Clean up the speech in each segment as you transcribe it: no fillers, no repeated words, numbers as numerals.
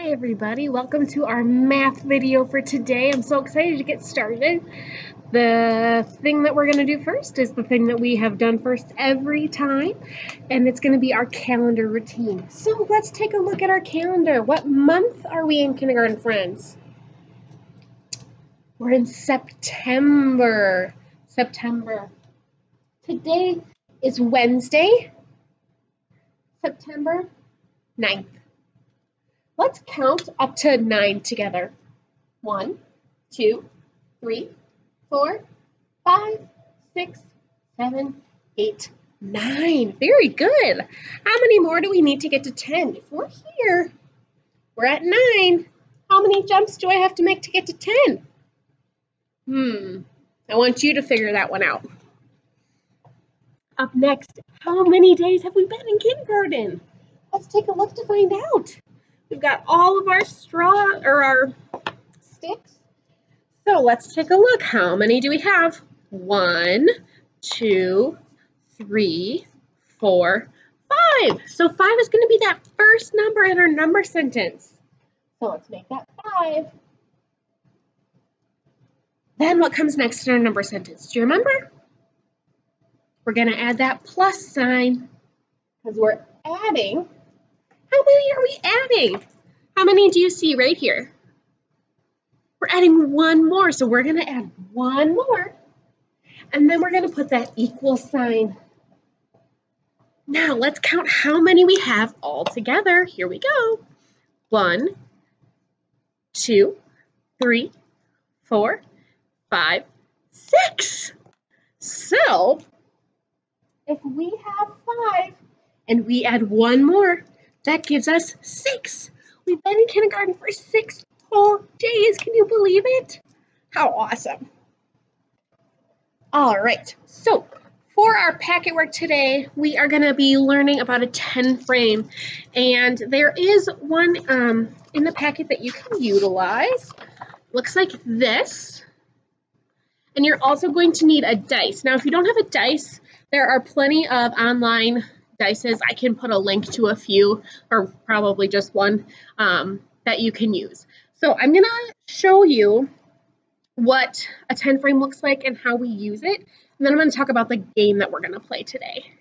Hi everybody, welcome to our math video for today. I'm so excited to get started. The thing that we're going to do first is the thing that we have done first every time, and it's going to be our calendar routine. So let's take a look at our calendar. What month are we in, kindergarten friends? We're in September. Today is Wednesday, September 9th. Let's count up to 9 together. 1, 2, 3, 4, 5, 6, 7, 8, 9. Very good. How many more do we need to get to 10? If we're here, we're at 9. How many jumps do I have to make to get to 10? I want you to figure that one out. Up next, how many days have we been in kindergarten? Let's take a look to find out. We've got all of our our sticks. So let's take a look. How many do we have? 1, 2, 3, 4, 5. So 5 is going to be that first number in our number sentence. So let's make that 5. Then what comes next in our number sentence? Do you remember? We're going to add that plus sign because we're adding. How many are we adding? How many do you see right here? We're adding one more, so we're going to add one more, and then we're going to put that equal sign. Now, let's count how many we have all together. Here we go. 1, 2, 3, 4, 5, 6. So, if we have 5 and we add one more, that gives us 6. We've been in kindergarten for 6 whole days. Can you believe it? How awesome. All right, so for our packet work today, we are going to be learning about a 10 frame, and there is one in the packet that you can utilize. Looks like this, and you're also going to need a dice. Now, if you don't have a dice, there are plenty of online dices. I can put a link to a few, or probably just one, that you can use. So I'm going to show you what a 10 frame looks like and how we use it. And then I'm going to talk about the game that we're going to play today.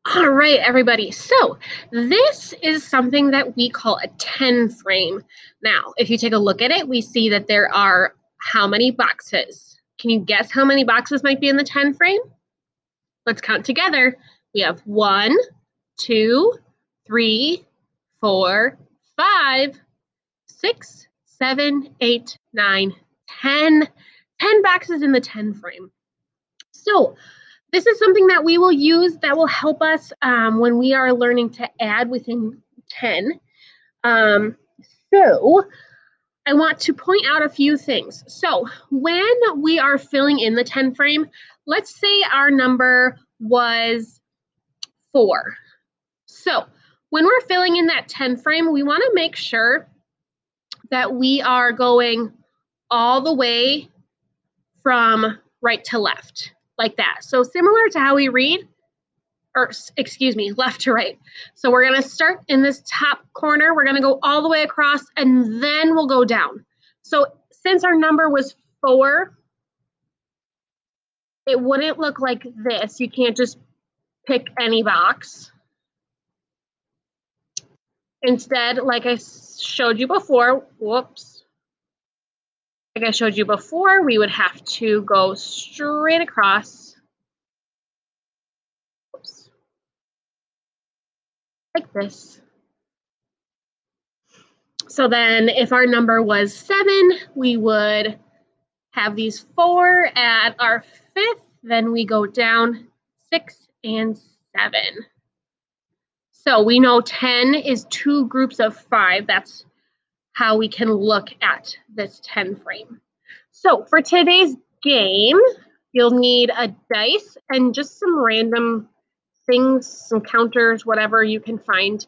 All right, everybody. So this is something that we call a 10 frame. Now, if you take a look at it, we see that there are how many boxes? Can you guess how many boxes might be in the 10 frame? Let's count together. We have 1, 2, 3, 4, 5, 6, 7, 8, 9, 10. 10 boxes in the 10 frame. So this is something that we will use that will help us when we are learning to add within 10. So I want to point out a few things. So when we are filling in the 10 frame, let's say our number was 4. So when we're filling in that 10 frame, we want to make sure that we are going all the way from right to left, like that. So similar to how we read, or excuse me, left to right. So we're going to start in this top corner. We're going to go all the way across, and then we'll go down. So since our number was 4, it wouldn't look like this. You can't just pick any box. Instead, like I showed you before, like I showed you before, we would have to go straight across, like this. So then if our number was 7, we would have these 4 at our 5th, then we go down 6 and 7. So we know 10 is 2 groups of 5. That's how we can look at this 10 frame. So for today's game, you'll need a dice and just some random things, some counters, whatever you can find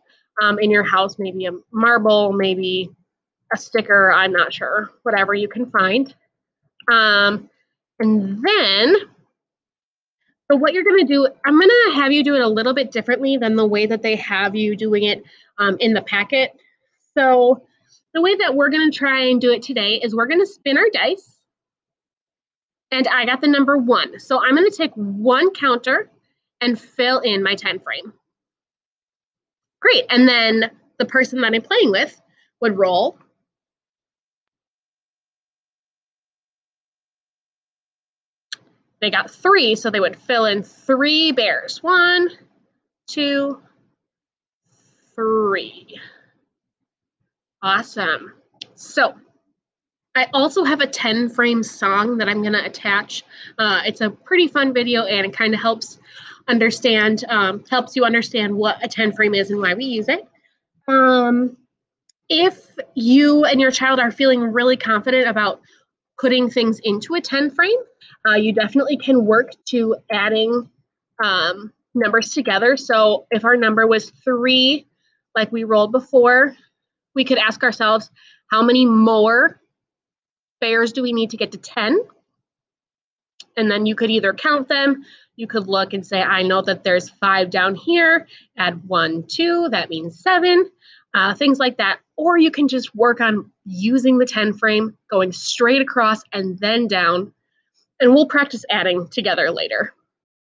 in your house, maybe a marble, maybe a sticker, I'm not sure, whatever you can find. And then, so what you're going to do, I'm going to have you do it a little bit differently than the way that they have you doing it in the packet. So the way that we're going to try and do it today is we're going to spin our dice. And I got the number 1. So I'm going to take one counter and fill in my 10 frame. Great. And then the person that I'm playing with would roll. They got 3, so they would fill in 3 bears. 1, 2, 3. Awesome. So I also have a 10 frame song that I'm going to attach. It's a pretty fun video, and it kind of helps you understand what a 10 frame is and why we use it. If you and your child are feeling really confident about putting things into a 10 frame, you definitely can work to adding numbers together. So if our number was 3, like we rolled before, we could ask ourselves, how many more bears do we need to get to 10? And then you could either count them, you could look and say, I know that there's 5 down here, add 1, 2, that means 7, things like that. Or you can just work on using the 10 frame, going straight across and then down, and we'll practice adding together later.